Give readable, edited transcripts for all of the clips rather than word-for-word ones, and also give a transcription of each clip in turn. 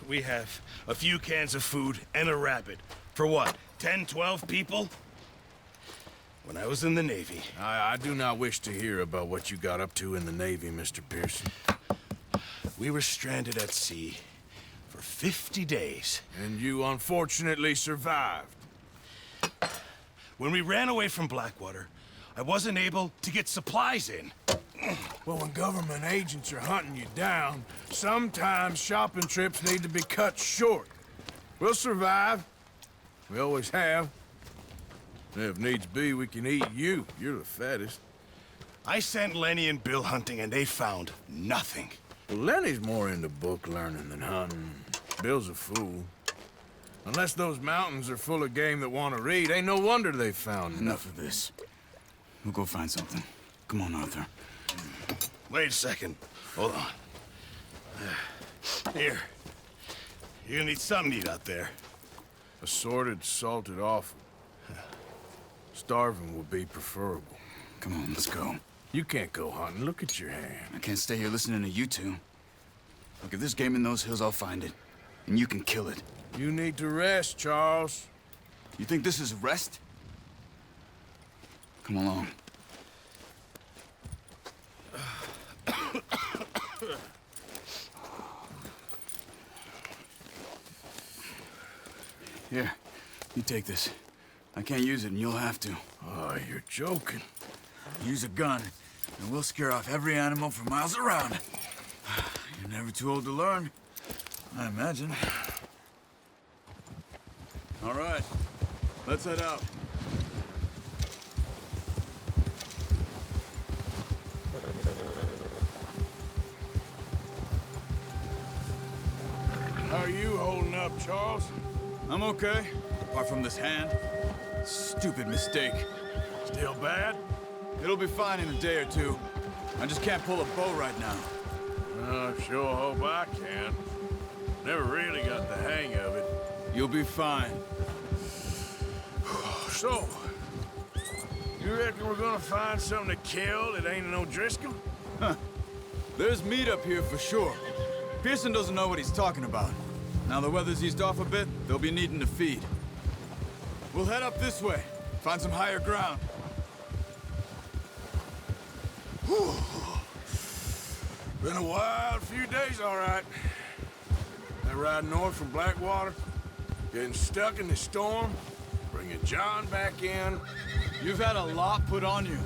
we have a few cans of food and a rabbit. For what, 10, 12 people? When I was in the Navy... I do not wish to hear about what you got up to in the Navy, Mr. Pearson. We were stranded at sea for 50 days. And you unfortunately survived. When we ran away from Blackwater, I wasn't able to get supplies in. Well, when government agents are hunting you down, sometimes shopping trips need to be cut short. We'll survive. We always have. And if needs be, we can eat you. You're the fattest. I sent Lenny and Bill hunting, and they found nothing. Well, Lenny's more into book learning than hunting. Bill's a fool. Unless those mountains are full of game that want to read, ain't no wonder they found Enough of this. We'll go find something. Come on, Arthur. Wait a second. Hold on. Here. You're gonna need something to eat out there. Assorted, salted offal. Starving would be preferable. Come on, let's go. You can't go hunting. Look at your hand. I can't stay here listening to you two. Look, if there's game in those hills, I'll find it. And you can kill it. You need to rest, Charles. You think this is rest? Come along. Here, you take this. I can't use it, and you'll have to. Oh, you're joking. Use a gun, and we'll scare off every animal for miles around. You're never too old to learn, I imagine. All right, let's head out. How are you holding up, Charles? I'm okay, apart from this hand. Stupid mistake. Still bad? It'll be fine in a day or two. I just can't pull a bow right now. I sure hope I can. Never really got the hang of it. You'll be fine. So, you reckon we're gonna find something to kill that ain't no Driscoll? There's meat up here for sure. Pearson doesn't know what he's talking about. Now the weather's eased off a bit, they'll be needing to feed. We'll head up this way, find some higher ground. Whew. Been a wild few days, all right. That ride north from Blackwater, getting stuck in the storm, bringing John back in. You've had a lot put on you.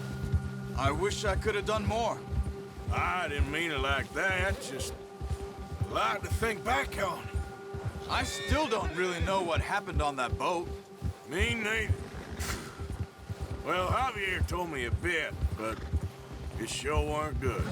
I wish I could have done more. I didn't mean it like that, just a lot to think back on. I still don't really know what happened on that boat. Me neither. Well, Javier told me a bit, but it sure weren't good.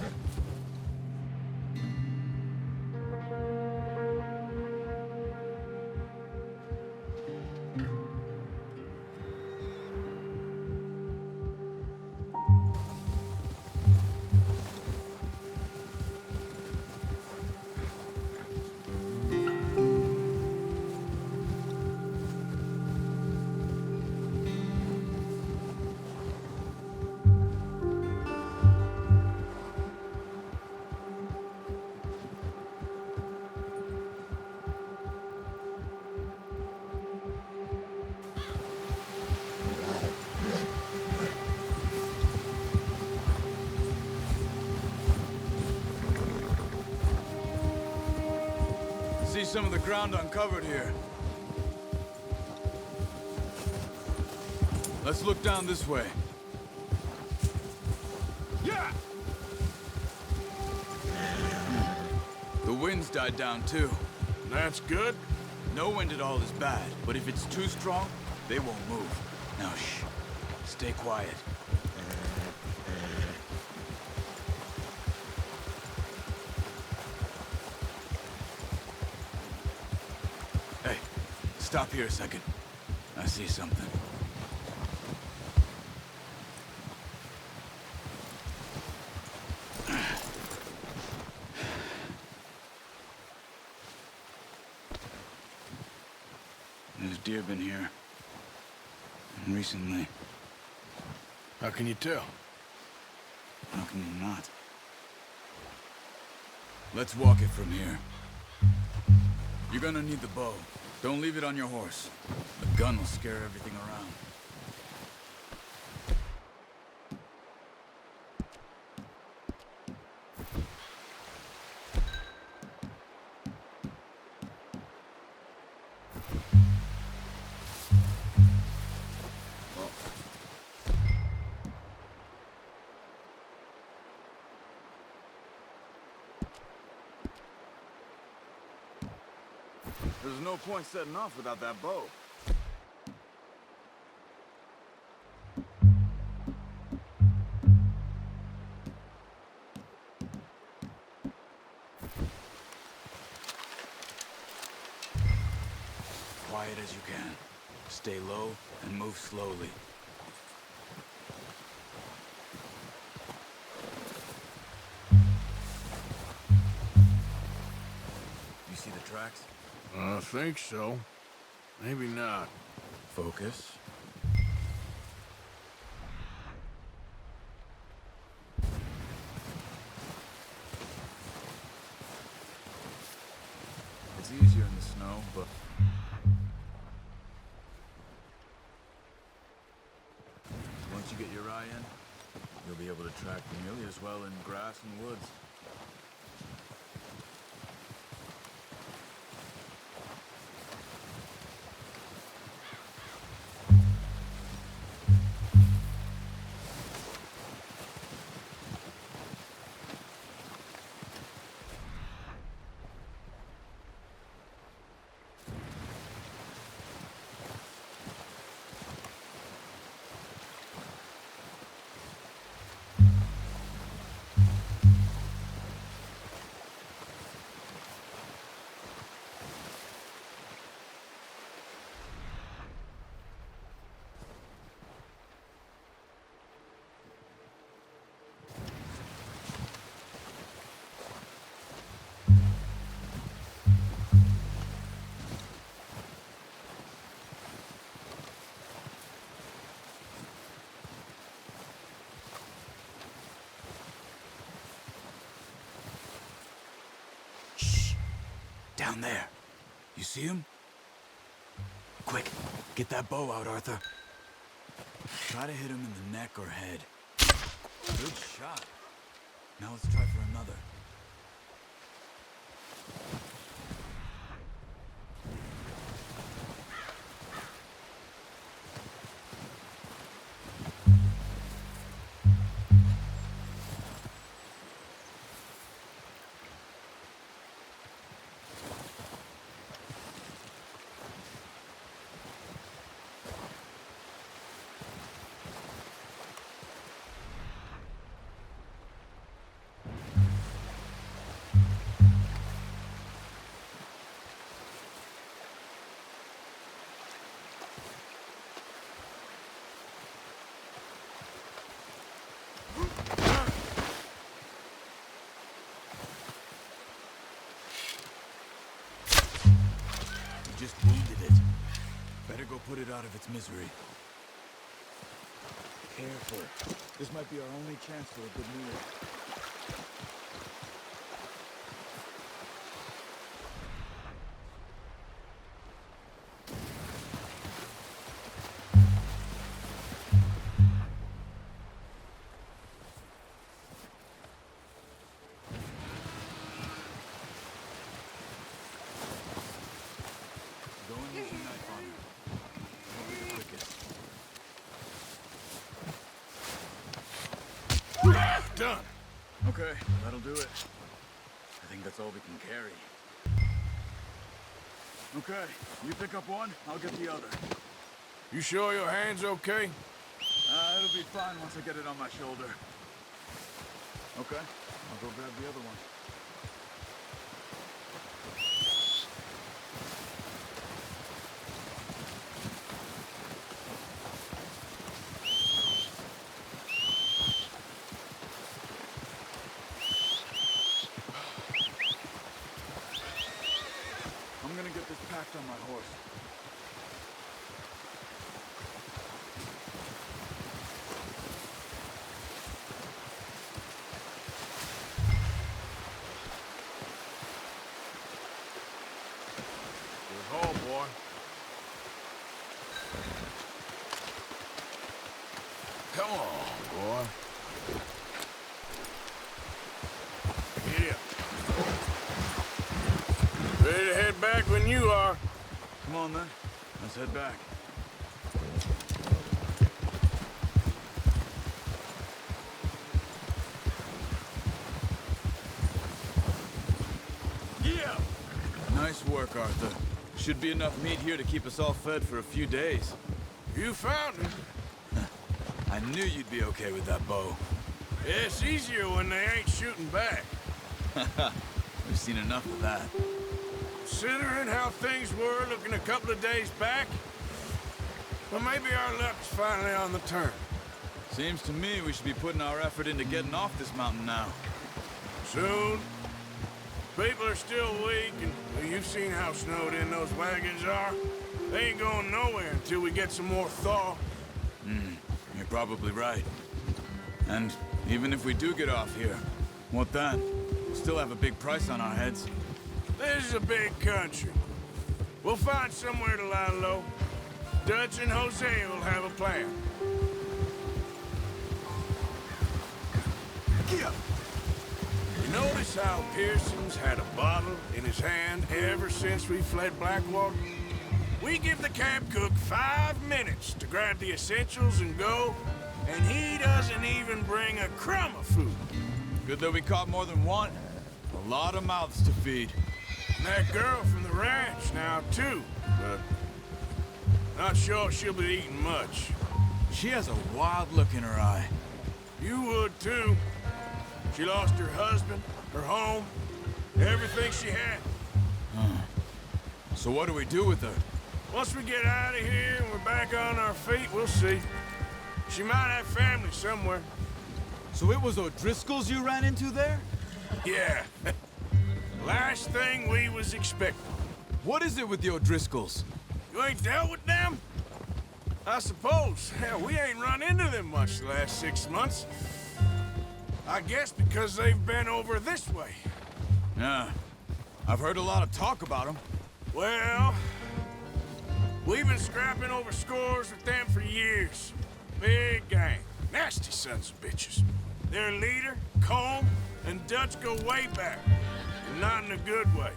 See some of the ground uncovered here. Let's look down this way. Yeah! The wind's died down too. That's good. No wind at all is bad, but if it's too strong, they won't move. Now shh, stay quiet. Hey, stop here a second. I see something. There's deer been here. And recently. How can you tell? How can you not? Let's walk it from here. You're gonna need the bow. Don't leave it on your horse. The gun will scare everything around. There's no point setting off without that bow. Quiet as you can. Stay low and move slowly. You see the tracks? I think so. Maybe not. Focus. It's easier in the snow, but... once you get your eye in, you'll be able to track nearly as well in grass and woods. Down there. You see him? Quick, get that bow out, Arthur. Try to hit him in the neck or head. Good shot. Now let's try for another. Just wounded it. Better go put it out of its misery. Careful. This might be our only chance for a good meal. Done. Okay, that'll do it. I think that's all we can carry. Okay, you pick up one, I'll get the other. You sure your hand's okay? It'll be fine once I get it on my shoulder. Okay, I'll go grab the other one. On my horse. Come on, boy. Get up. Ready to head back when you are. Come on, then. Let's head back. Yeah. Nice work, Arthur. Should be enough meat here to keep us all fed for a few days. You found it. I knew you'd be okay with that bow. Yeah, it's easier when they ain't shooting back. We've seen enough of that. Considering how things were looking a couple of days back, well, maybe our luck's finally on the turn. Seems to me we should be putting our effort into getting off this mountain now. Soon. People are still weak, and well, you've seen how snowed in those wagons are. They ain't going nowhere until we get some more thaw. You're probably right. And even if we do get off here, what then? We'll still have a big price on our heads. This is a big country. We'll find somewhere to lie low. Dutch and Jose will have a plan. Yeah. You notice how Pearson's had a bottle in his hand ever since we fled Blackwater? We give the camp cook 5 minutes to grab the essentials and go, and he doesn't even bring a crumb of food. Good that we caught more than one. A lot of mouths to feed. And that girl from the ranch now, too, but not sure she'll be eating much. She has a wild look in her eye. You would, too. She lost her husband, her home, everything she had. So what do we do with her? Once we get out of here and we're back on our feet, we'll see. She might have family somewhere. So it was O'Driscoll's you ran into there? Yeah. Last thing we was expecting. What is it with the O'Driscolls? You ain't dealt with them? I suppose. Hell, we ain't run into them much the last 6 months. I guess because they've been over this way. Yeah. I've heard a lot of talk about them. Well, we've been scrapping over scores with them for years. Big gang. Nasty sons of bitches. Their leader, Colm, and Dutch go way back. And not in a good way.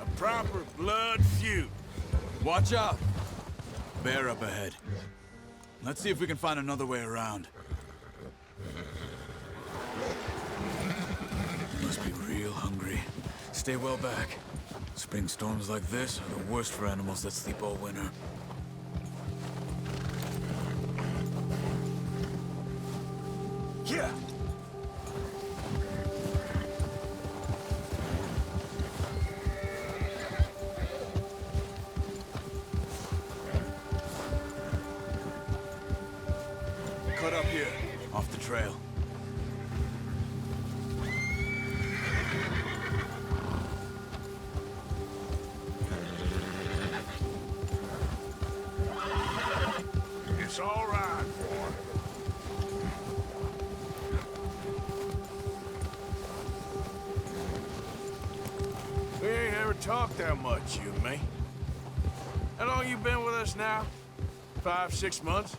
A proper blood feud. Watch out. Bear up ahead. Let's see if we can find another way around. Must be real hungry. Stay well back. Spring storms like this are the worst for animals that sleep all winter. Yeah. Cut up here, off the trail. It's all right, boy. We ain't ever talked that much, you and me. How long you been with us now? 5, 6 months?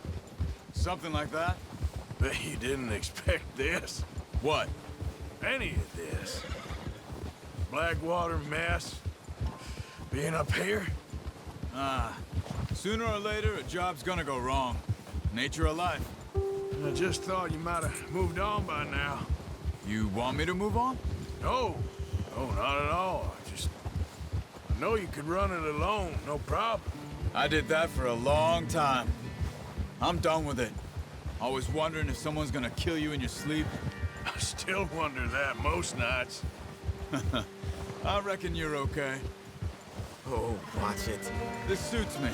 Something like that? Bet you didn't expect this. What? Any of this. Blackwater mess. Being up here. Sooner or later, a job's gonna go wrong. Nature of life. I just thought you might have moved on by now. You want me to move on? No. No, not at all. I know you could run it alone, no problem. I did that for a long time. I'm done with it. Always wondering if someone's gonna kill you in your sleep. I still wonder that most nights. I reckon you're okay. Oh, watch it. This suits me.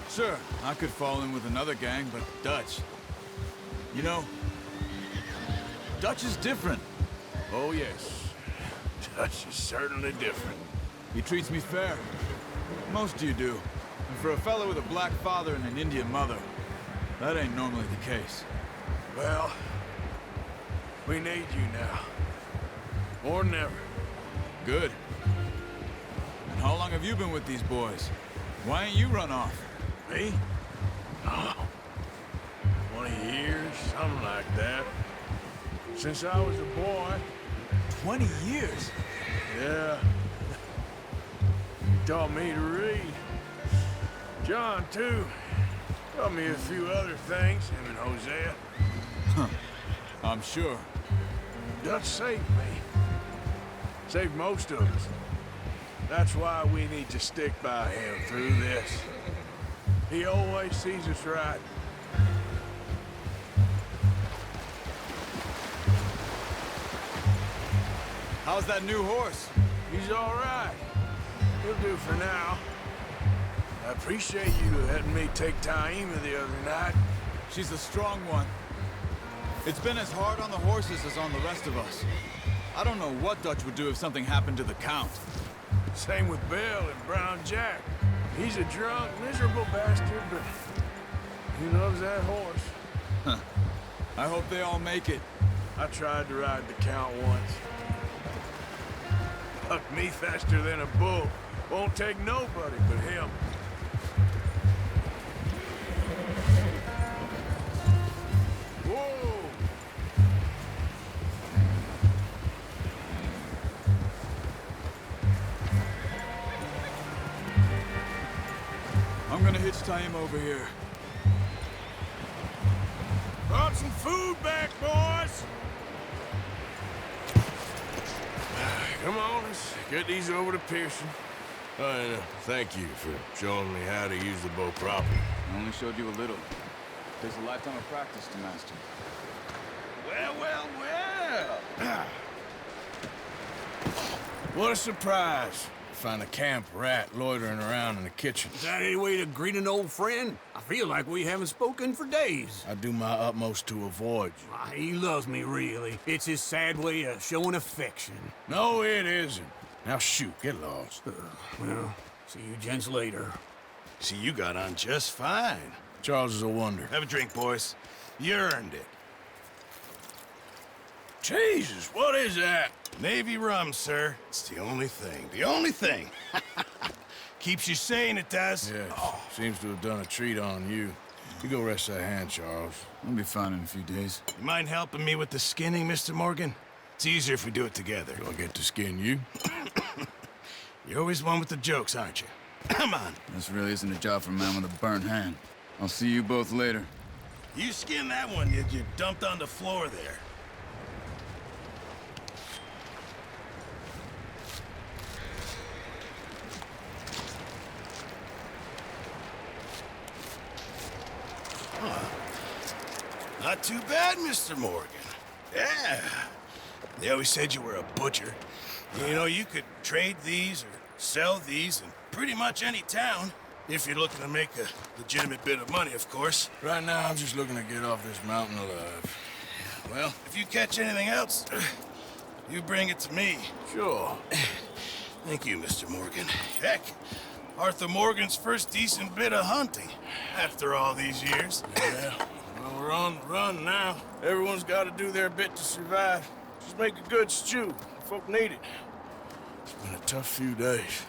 Sure, I could fall in with another gang, but Dutch. You know, Dutch is different. Oh, yes. Dutch is certainly different. He treats me fair. Most of you do. And for a fellow with a black father and an Indian mother, that ain't normally the case. Well, we need you now. More than ever. Good. And how long have you been with these boys? Why ain't you run off? Me? Oh, 20 years. since I was a boy. 20 years? Yeah. He taught me to read. John, too. Taught me a few other things, him and Hosea. I'm sure. Dutch saved me. Saved most of us. That's why we need to stick by him through this. He always sees us right. How's that new horse? He's all right. He'll do for now. I appreciate you letting me take Taima the other night. She's a strong one. It's been as hard on the horses as on the rest of us. I don't know what Dutch would do if something happened to the Count. Same with Bill and Brown Jack. He's a drunk, miserable bastard, but he loves that horse. Huh. I hope they all make it. I tried to ride the Count once. Bucked me faster than a bull. Won't take nobody but him. Whoa! I'm gonna hitch Taima over here. Brought some food back, boys! Come on, let's get these over to Pearson. Oh, and thank you for showing me how to use the bow properly. I only showed you a little. Takes a lifetime of practice to master. Well. What a surprise. Find a camp rat loitering around in the kitchen. Is that any way to greet an old friend? I feel like we haven't spoken for days. I do my utmost to avoid you. Ah, he loves me, really. It's his sad way of showing affection. No, it isn't. Now shoot, get lost. Well, see you gents later. See, you got on just fine. Charles is a wonder. Have a drink, boys. You earned it. Jesus, what is that? Navy rum, sir. It's the only thing. The only thing. Keeps you sane, it does. Yes, seems to have done a treat on you. You go rest that hand, Charles. I'll be fine in a few days. You mind helping me with the skinning, Mr. Morgan? It's easier if we do it together. Do I get to skin you? You're always one with the jokes, aren't you? Come on. This really isn't a job for a man with a burnt hand. I'll see you both later. You skinned that one you dumped on the floor there. Not too bad, Mr. Morgan. Yeah. They always said you were a butcher. You know, you could trade these or sell these in pretty much any town. If you're looking to make a legitimate bit of money, of course. Right now, I'm just looking to get off this mountain alive. Well, if you catch anything else, you bring it to me. Sure. Thank you, Mr. Morgan. Heck, Arthur Morgan's first decent bit of hunting after all these years. Yeah. Well, we're on the run now. Everyone's got to do their bit to survive. Just make a good stew. Folk need it. It's been a tough few days.